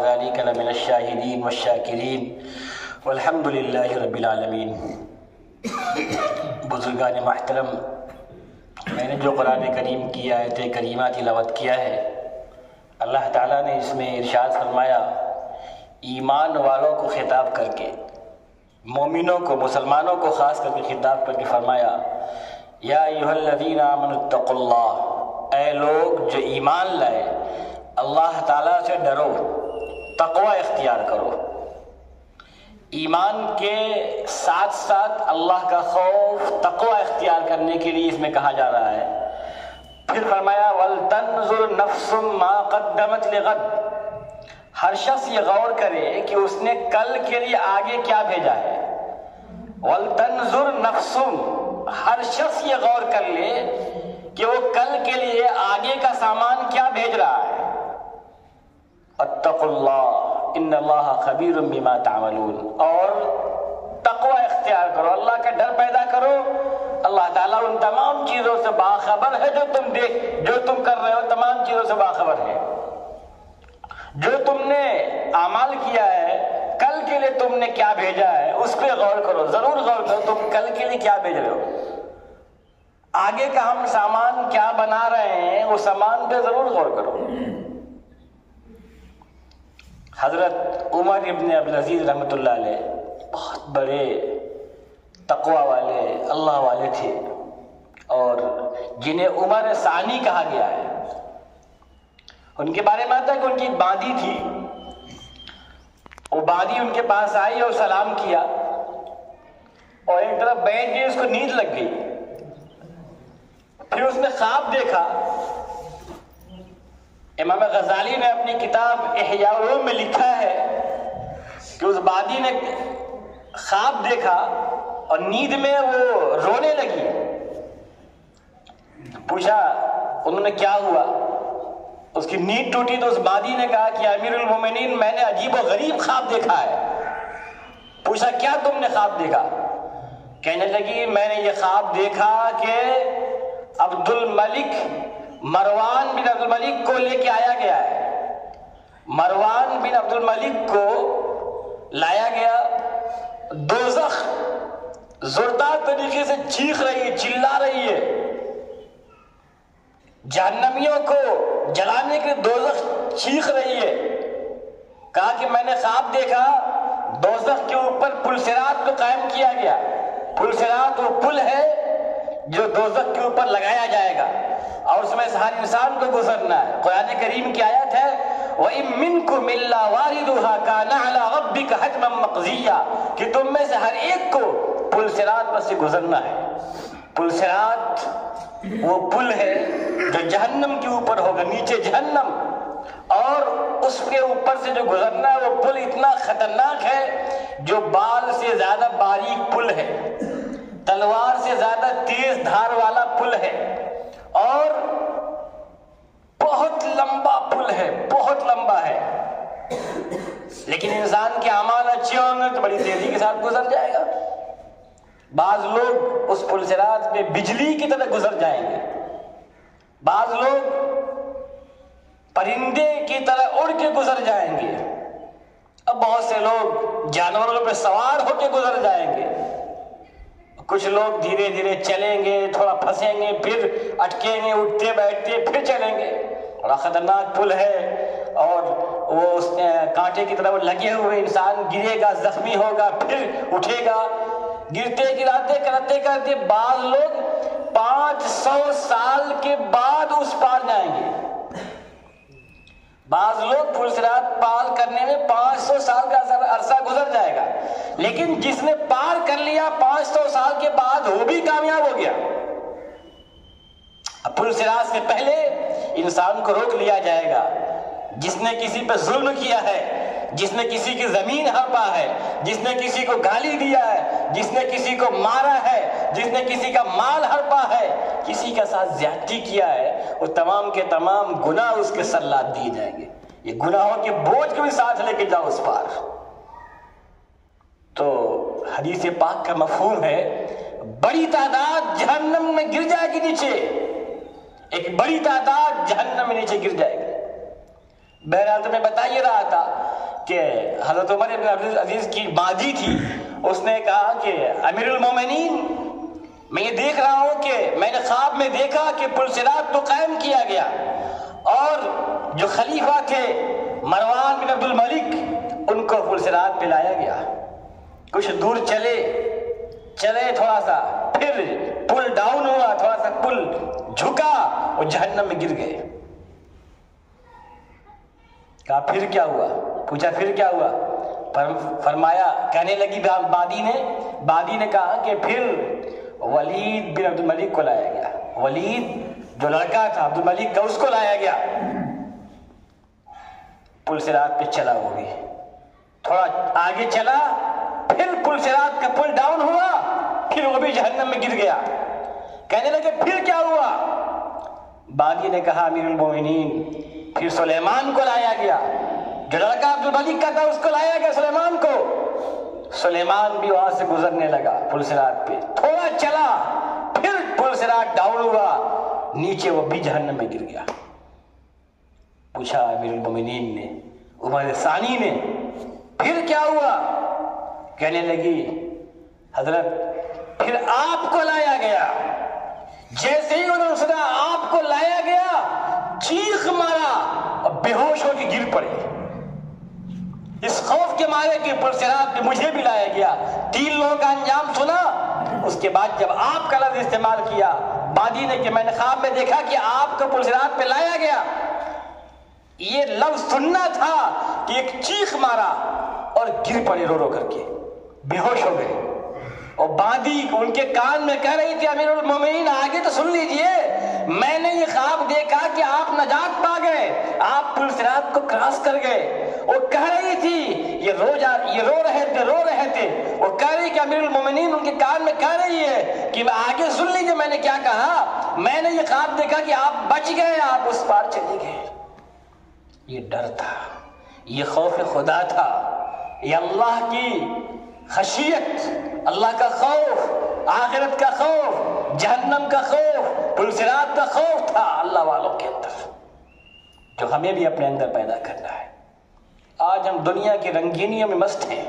ذلك لمن الشاهدين والشاكرين والحمد لله رب العالمين۔ بزرگان محترم، میں نے جو قرآن کریم کی آیت کریمہ تلاوت کیا ہے، اللہ تعالیٰ نے اس میں ارشاد فرمایا، ایمان والوں کو خطاب کر کے، مومنوں کو، مسلمانوں کو خاص کر کے خطاب کر کے فرمایا، یا ایھا الذین آمنوا اتقوا اللہ، اے لوگ جو ایمان لائے، اللہ تعالیٰ سے ڈرو، تقوی اختیار کرو۔ ایمان کے ساتھ ساتھ اللہ کا خوف، تقوی اختیار کرنے کے لیے اس میں کہا جا رہا ہے۔ پھر فرمایا وَلْتَنْظُرْ نَفْسٌ مَا قَدَّمَتْ لِغَدٍ، ہر شخص یہ غور کرے کہ اس نے کل کے لیے آگے کیا بھیجا ہے۔ وَلْتَنْظُرْ نَفْسٌ، ہر شخص یہ غور کر لے کہ وہ کل کے لیے آگے کا سامان کیا بھیج رہا ہے۔ اتقوا اللہ ان اللہ خبیر بما تعملون، اور تقوی اختیار کرو، اللہ کا ڈر پیدا کرو۔ اللہ تعالیٰ ان تمام چیزوں سے باخبر ہے جو تم کر رہے ہو، تمام چیزوں سے باخبر ہے۔ جو تم نے اعمال کیا ہے، کل کے لیے تم نے کیا بھیجا ہے، اس پہ غور کرو، ضرور غور کرو، تم کل کے لیے کیا بھیج رہے ہو، آگے کا ہم سامان کیا بنا رہے ہیں، اس سامان پہ ضرور غور کرو۔ حضرت عمر ابن عبدالعزیز رحمۃ اللہ علیہ بہت بڑے تقوی والے، اللہ والے تھے، اور جنہیں عمر ثانی کہا گیا ہے۔ ان کے بارے میں آتا ہے کہ ان کی باندی تھی، وہ باندی ان کے پاس آئی اور سلام کیا، اور ایک طرف بیٹھ گئی، اس کو نیند لگ گئی۔ پھر اس نے خواب دیکھا۔ امام غزالی نے اپنی کتاب احیاء العلوم میں لکھا ہے کہ اس بادی نے خواب دیکھا اور نیند میں وہ رونے لگی۔ پوچھا انہوں نے کیا ہوا، اس کی نیند ٹوٹی تو اس بادی نے کہا کہ امیر المومنین، میں نے عجیب و غریب خواب دیکھا ہے۔ پوچھا کیا تم نے خواب دیکھا؟ کہنے لگی میں نے یہ خواب دیکھا کہ عبد الملک، مروان بن عبد الملک کو لے کے آیا گیا ہے، مروان بن عبد الملک کو لایا گیا، دوزخ زوردار طریقے سے چیخ رہی ہے، چلا رہی ہے، جہنمیوں کو جلانے کے دوزخ چیخ رہی ہے۔ کہا کہ میں نے خواب دیکھا دوزخ کے اوپر پل صراط کو قائم کیا گیا۔ پل صراط وہ پل ہے جو دوزخ کے اوپر لگایا جائے گا، اور اس میں سے ہر انسان کو گزرنا ہے۔ قرآن کریم کی آیت ہے وَإِن مِّنكُمْ إِلَّا وَارِدُهَا كَانَ عَلَىٰ رَبِّكَ حَتْمًا مَّقْضِيًّا، کہ تم میں سے ہر ایک کو پل صراط پر سے گزرنا ہے۔ پل صراط وہ پل ہے جو جہنم کے اوپر ہوگا، نیچے جہنم، اور اس کے اوپر سے جو گزرنا ہے وہ پل اتنا خطرناک ہے، جو بال سے زیادہ باریک پل ہے، تلوار سے زیادہ تیز دھار والا پل ہے، اور بہت لمبا پل ہے، بہت لمبا ہے۔ لیکن انسان کے اعمال اچھے ہوں گے تو بڑی تیزی کے ساتھ گزر جائے گا۔ بعض لوگ اس پل صراط پہ بجلی کی طرح گزر جائیں گے، بعض لوگ پرندے کی طرح اڑ کے گزر جائیں گے، اب بہت سے لوگ جانوروں پہ سوار ہو کے گزر جائیں گے، کچھ لوگ دھیرے دھیرے چلیں گے، تھوڑا پھنسیں گے، پھر اٹکیں گے، اٹھتے بیٹھتے پھر چلیں گے۔ بڑا خطرناک پل ہے، اور وہ اس کانٹے کی طرح لگے ہوئے، انسان گرے گا، زخمی ہوگا، پھر اٹھے گا، گرتے گراتے کرتے کرتے بعض لوگ 500 سال کے بعد اس پار جائیں گے۔ بعض لوگ پل صراط پار کرنے میں 500 سال کا عرصہ گزر جائے گا، لیکن جس نے پار کر لیا 500 سال کے بعد وہ بھی کامیاب ہو گیا۔ اب پل صراط سے پہلے انسان کو روک لیا جائے گا۔ جس نے کسی پہ ظلم کیا ہے، جس نے کسی کی زمین ہڑپا ہے، جس نے کسی کو گالی دیا ہے، جس نے کسی کو مارا ہے، جس نے کسی کا مال ہڑپا ہے، کسی کے ساتھ زیادتی کیا ہے، وہ تمام کے تمام گناہ اس کے سر لاد دیے جائیں گے۔ یہ گناہوں کے بوجھ کو بھی ساتھ لے کے جاؤ اس پار۔ تو حدیث پاک کا مفہوم ہے بڑی تعداد جہنم میں گر جائے گی، نیچے ایک بڑی تعداد جہنم میں نیچے گر جائے گی۔ بہرحال تمہیں بتا یہ رہا تھا کہ حضرت عمر ابن عبدالعزیز کی ماضی تھی، اس نے کہا کہ امیر المومنین، میں یہ دیکھ رہا ہوں کہ میں نے خواب میں دیکھا کہ پل صراط تو قائم کیا گیا اور جو خلیفہ تھے مروان بن عبد الملک، ان کو پل صراط پہ لایا گیا. کچھ دور چلے تھوڑا سا، پھر پل ڈاؤن ہوا، تھوڑا سا پل جھکا اور جہنم میں گر گئے. کہا پھر کیا ہوا؟ پوچھا پھر کیا ہوا؟ فرمایا، کہنے لگی بادی نے کہا کہ پھر ولید بن عبد الملک کو لایا گیا. ولید جو لڑکا تھا عبد الملک کا، اس کو لایا گیا. پل صراط پہ چلا وہ بھی، تھوڑا آگے چلا، پھر پل صراط کا پل ڈاؤن ہوا، پھر وہ بھی جہنم میں گر گیا. کہنے لگے پھر کیا ہوا؟ باغی نے کہا امیر المومنین، پھر سلیمان کو لایا گیا. جو لڑکا عبد الملک کا تھا اس کو لایا گیا سلیمان کو. سلیمان بھی وہاں سے گزرنے لگا پل صراط پہ، تھوڑا چلا، پھر پل صراط ڈاؤن ہوا، نیچے وہ بھی جہنم میں گر گیا. پوچھا امیر المومنین نے، عمر ثانی نے، پھر کیا ہوا؟ کہنے لگی حضرت پھر آپ کو لایا گیا. جیسے ہی انہوں نے سنا آپ کو لایا گیا، چیخ مارا اور بے ہوش ہو کے گر پڑے، اس خوف کے مارے کہ پل صراط پہ مجھے بھی لایا گیا. 3 لوگوں کا انجام سنا. اس کے بعد جب آپ کا لفظ استعمال کیا بادی نے کہ میں نے خواب میں دیکھا کہ آپ کو پل صراط پہ لایا گیا، یہ لفظ سننا تھا کہ ایک چیخ مارا اور گر پڑے رو کر کے، بے ہوش ہو گئے. اور بادی ان کے کان میں کہہ رہی تھی امیر المومنین آگے تو سن لیجئے، میں نے یہ خواب دیکھا کہ آپ نجات پا گئے، آپ پل صراط کو کراس کر گئے. وہ کہہ رہی تھی، یہ رو رہے تھے. وہ کہہ رہی کہ امیر المومنین ان کے کان میں کہہ رہی ہے کہ آگے سن لیجئے میں نے کیا کہا، میں نے یہ خواب دیکھا کہ آپ بچ گئے، آپ اس پار چلے گئے. یہ ڈر تھا، یہ خوف خدا تھا، یہ اللہ کی خشیت، اللہ کا خوف، آخرت کا خوف، جہنم کا خوف، پل صراط کا خوف تھا اللہ والوں کے اندر، جو ہمیں بھی اپنے اندر پیدا کرنا ہے. آج ہم دنیا کی رنگینیوں میں مست ہیں.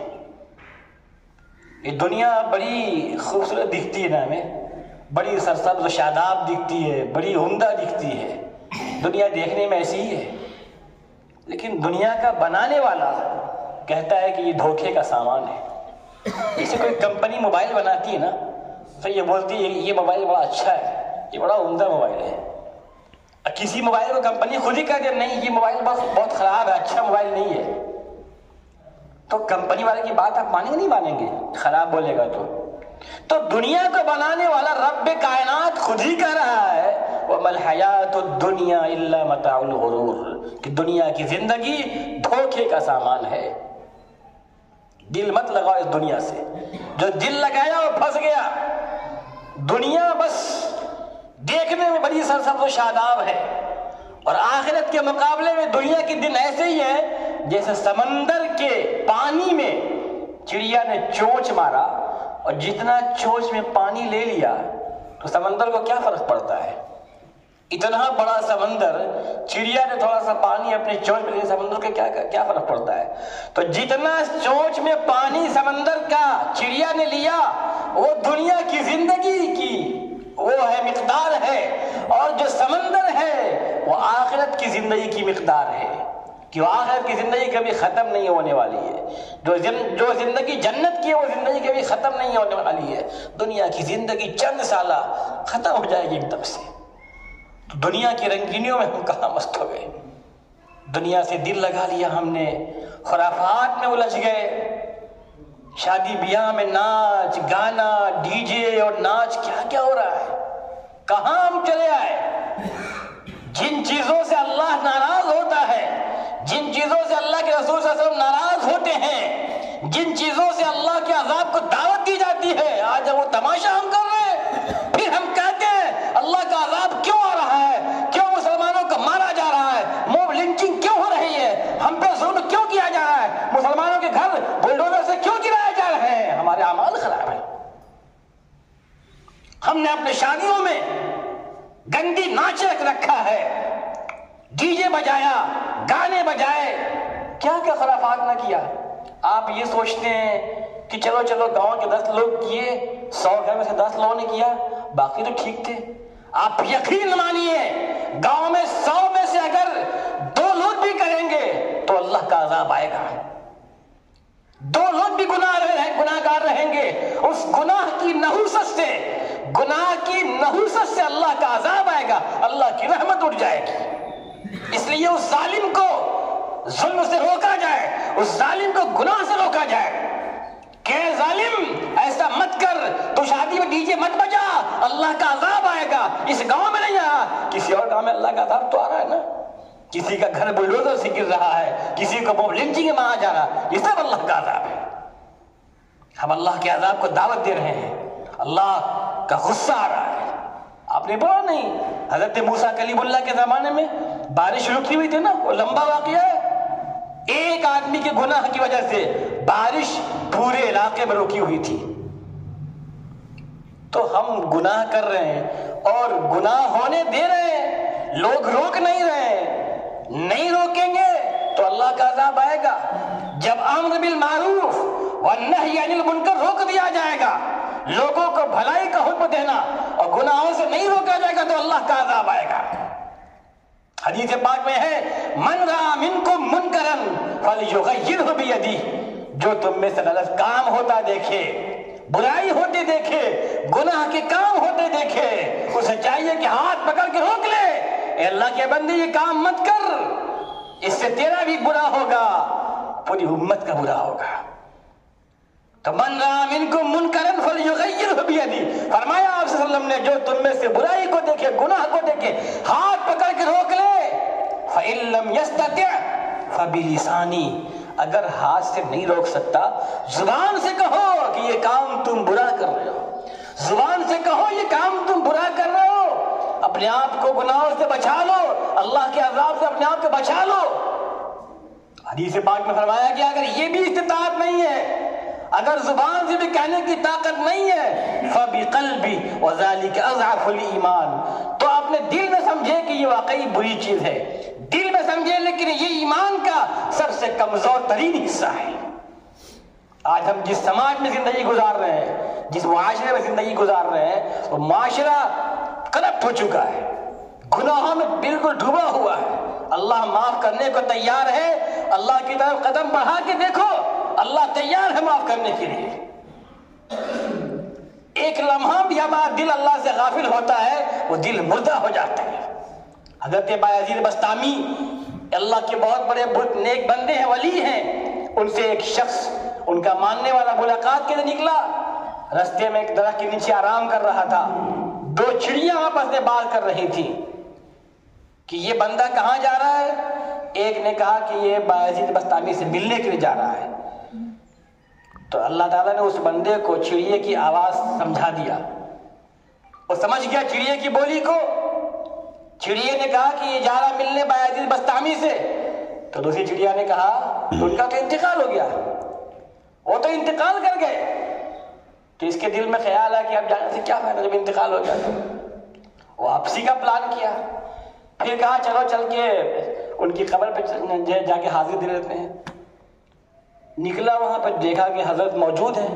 یہ دنیا بڑی خوبصورت دکھتی ہے نا، ہمیں بڑی سرسبز و شاداب دکھتی ہے، بڑی عمدہ دکھتی ہے. دنیا دیکھنے میں ایسی ہی ہے، لیکن دنیا کا بنانے والا کہتا ہے کہ یہ دھوکے کا سامان ہے. جیسے کوئی کمپنی موبائل بناتی ہے نا، تو یہ بولتی ہے یہ موبائل بڑا اچھا ہے، یہ بڑا عمدہ موبائل ہے. کسی موبائل کو کمپنی خود ہی کہہ دے نہیں یہ موبائل بہت خراب ہے، اچھا موبائل نہیں ہے، تو کمپنی والے کی بات آپ مانیں گے نہیں مانیں گے؟ خراب بولے گا تو دنیا کو بنانے والا رب کائنات خود ہی کہہ رہا ہے وَمَا الْحَيَاةُ الدُّنْيَا إِلَّا مَتَاعُ الْغُرُورِ، کہ دنیا کی زندگی دھوکے کا سامان ہے. دل مت لگاؤ اس دنیا سے، جو دل لگایا وہ پھنس گیا. دنیا بس دیکھنے میں بڑی سرسبز و شاداب ہے، اور آخرت کے مقابلے میں دنیا کے دن ایسے ہی ہیں جیسے سمندر کے پانی میں چڑیا نے چونچ مارا، اور جتنا چونچ میں پانی لے لیا تو سمندر کو کیا فرق پڑتا ہے؟ اتنا بڑا سمندر، چڑیا نے تھوڑا سا پانی اپنے چونچ میں لیا، سمندر کا کیا فرق پڑتا ہے؟ تو جتنا چونچ میں پانی سمندر کا چڑیا نے لیا وہ دنیا کی زندگی کی وہ ہے مقدار ہے، اور جو سمندر ہے وہ آخرت کی زندگی کی مقدار ہے، کہ وہ آخرت کی زندگی کبھی ختم نہیں ہونے والی ہے. جو زندگی جنت کی ہے وہ زندگی کبھی ختم نہیں ہونے والی ہے. دنیا کی زندگی چند سالہ ختم ہو جائے گی ایک دم سے. تو دنیا کی رنگینیوں میں ہم کہاں مست ہو گئے، دنیا سے دل لگا لیا ہم نے، خرافات میں الجھ گئے. شادی بیاہ میں ناچ گانا ڈی جے اور ناچ کیا ہو رہا ہے، کہاں ہم چلے آئے. جن چیزوں سے اللہ ناراض ہوتا ہے، جن چیزوں سے اللہ کے رسول صلی اللہ علیہ وسلم ناراض ہوتے ہیں، جن چیزوں سے اللہ کے عذاب کو دعوت دی جاتی ہے، آج وہ تماشا ہم کر رہے ہیں. پھر ہم کہتے ہیں اللہ کا عذاب کیوں آ رہا ہے، کیوں مسلمانوں کو مارا جا رہا ہے، موب لنچنگ کیوں ہو رہی ہے، ہم پہ ظلم کیوں کیا جا رہا ہے، مسلمانوں کے گھر بلڈوزر سے کیوں گرائے جا رہے ہیں. ہمارے اعمال خراب ہیں. ہم نے اپنے شادیوں میں گندی ناچ رکھا ہے، ڈی جے بجایا، گانے بجائے، کیا کیا خرافات نہ کیا. آپ یہ سوچتے ہیں کہ چلو گاؤں کے 10 لوگ کیے، 100 گھر میں سے 10 لوگوں نے کیا، باقی تو ٹھیک تھے. آپ یقین مانیے گاؤں میں 100 میں سے اگر 2 لوگ بھی کریں گے تو اللہ کا عذاب آئے گا. 2 لوگ بھی گناہگار رہیں گے، اس گناہ کی نحوست سے اللہ کا عذاب آئے گا، اللہ کی رحمت اٹھ جائے گی. اس لیے اس ظالم کو ظلم سے روکا جائے، اس ظالم کو گناہ سے روکا جائے کہ ظالم ایسا مت کر، تو شادی میں ڈی جے مت بجا، اللہ کا عذاب آئے گا. اس گاؤں میں نہیں آیا، کسی اور گاؤں میں اللہ کا عذاب تو آ رہا ہے نا. کسی کا گھر بلڈوزر سے گر رہا ہے، کسی کو بم لنچنگ میں مارا جا رہا ہے، یہ سب اللہ کا عذاب ہے. ہم اللہ کے عذاب کو دعوت دے رہے ہیں، اللہ کا غصہ آ رہا ہے. آپ نے پڑھا نہیں حضرت موسیٰ کلیم اللہ کے زمانے میں بارش رکی ہوئی تھی نا، وہ لمبا واقعہ ہے. ایک آدمی کے گناہ کی وجہ سے بارش پورے علاقے میں رکی ہوئی تھی. تو ہم گناہ کر رہے ہیں اور گناہ ہونے دے رہے ہیں، لوگ روک نہیں رہے. نہیں روکیں گے تو اللہ کا عذاب آئے گا. جب امر بالمعروف والنہی عن المنکر روک دیا جائے گا، لوگوں کو بھلائی کا حکم دینا اور گناہوں سے نہیں روکا جائے گا تو اللہ کا عذاب آئے گا. حدیث پاک میں ہے من رأى منکم منکرا فلیغیرہ بیدہ، جو تم میں سے غلط کام ہوتا دیکھے، برائی ہوتے دیکھے، گناہ کے کام ہوتے دیکھے، اسے چاہیے کہ ہاتھ پکڑ کے روک لے. اے اللہ کے بندے یہ کام مت کر، اس سے تیرا بھی برا ہوگا، پوری امت کا برا ہوگا. تو من رأى منکم منکرا فلیغیرہ بیدہ، فرمایا آپ صلی اللہ علیہ وسلم نے جو تم میں سے برائی کو دیکھے، گناہ کو دیکھے، ہاتھ پکڑ کے روک لے. فإن لم يستطع فبلسانہ، اگر ہاتھ سے نہیں روک سکتا زبان سے کہو کہ یہ کام تم برا کر رہے ہو، زبان سے کہو یہ کام تم برا کر رہے ہو. اپنے آپ کو گناہوں سے بچا لو، اللہ کے عذاب سے اپنے آپ کو بچا لو. حدیث پاک میں فرمایا کہ اگر یہ بھی استطاعت نہیں ہے، اگر زبان سے بھی کہنے کی طاقت نہیں ہے، فَبِقَلْبِ وَذَلِكَ أَضْعَفُ الْإِيمَانِ، تو آپ نے دل میں سمجھے کہ یہ واقعی بری چیز ہے، دل میں سمجھے، لیکن یہ ایمان کا سب سے کمزور ترین حصہ ہے. آج ہم جس سماج میں زندگی گزار رہے ہیں، جس معاشرے میں زندگی گزار رہے ہیں، وہ معاشرہ کرپٹ ہو چکا ہے، گناہوں میں بالکل ڈوبا ہوا ہے. اللہ معاف کرنے کو تیار ہے، اللہ کی طرف قدم بڑھا کے دیکھو، اللہ تیار ہے معاف کرنے کے لیے. ایک لمحہ بھی ہمارا دل اللہ سے غافل ہوتا ہے، وہ دل مردہ ہو جاتا ہے. حضرت بایزید بسطامی اللہ کے بہت بڑے نیک بندے ہیں، ولی ہیں. ان سے ایک شخص، ان کا ماننے والا ملاقات کے لیے نکلا. رستے میں ایک درخت کے نیچے آرام کر رہا تھا. 2 چڑیاں آپس میں بات کر رہی تھی کہ یہ بندہ کہاں جا رہا ہے. ایک نے کہا کہ یہ بایزید بسطامی سے ملنے کے لیے جا رہا ہے. تو اللہ تعالیٰ نے اس بندے کو چڑیے کی آواز سمجھا دیا، وہ سمجھ گیا چڑیے کی بولی کو. چڑیے نے کہا کہ یہ جا رہا ملنے بایزید بسطامی سے. تو دوسری چڑیا نے کہا تو ان کا تو انتقال ہو گیا، وہ تو انتقال کر گئے. تو اس کے دل میں خیال ہے کہ اب جانے سے کیا فائدہ جب انتقال ہو گیا. وہ واپسی کا پلان کیا. پھر کہا چلو چل کے ان کی قبر پہ جا کے حاضر دے لیتے ہیں. نکلا، وہاں پہ دیکھا کہ حضرت موجود ہیں،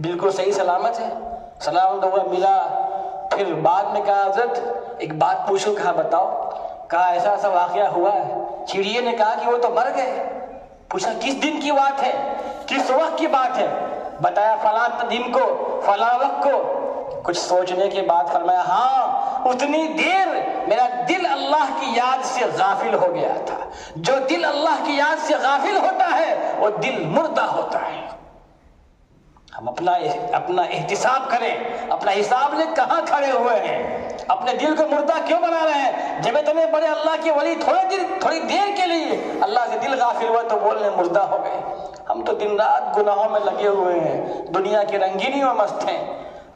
بالکل صحیح سلامت ہے. سلام ہوا، ملا. پھر بعد میں کہا حضرت ایک بات پوچھو. کہا بتاؤ. کہا ایسا ایسا واقعہ ہوا ہے. چڑیے نے کہا کہ وہ تو مر گئے. پوچھا کس دن کی بات ہے، کس وقت کی بات ہے. بتایا فلاں دن کو، فلاں وقت کو. کچھ سوچنے کے بعد فرمایا ہاں اتنی دیر میرا دل اللہ کی یاد سے غافل ہو گیا تھا. جو دل اللہ کی یاد سے غافل ہوتا ہے وہ دل مردہ ہوتا ہے. ہم اپنا احتساب کریں، اپنا حساب لے کہاں کھڑے ہوئے ہیں، اپنے دل کو مردہ کیوں بنا رہے ہیں. جب اتنے بڑے اللہ کے ولی تھوڑی دیر کے لیے اللہ سے دل غافل ہوا تو بولنے مردہ ہو گئے. ہم تو دن رات گناہوں میں لگے ہوئے ہیں، دنیا کی رنگینیوں میں مست ہیں.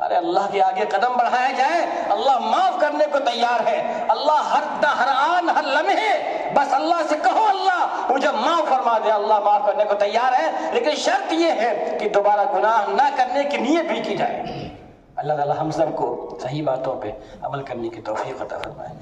ارے اللہ کے آگے قدم بڑھایا جائے، اللہ معاف کرنے کو تیار ہے. اللہ ہر آن ہر لمحے بس اللہ سے کہو اللہ مجھے معاف فرما دے. اللہ معاف کرنے کو تیار ہے، لیکن شرط یہ ہے کہ دوبارہ گناہ نہ کرنے کی نیت بھی کی جائے. اللہ تعالی ہم سب کو صحیح باتوں پہ عمل کرنے کی توفیق عطا فرمائے.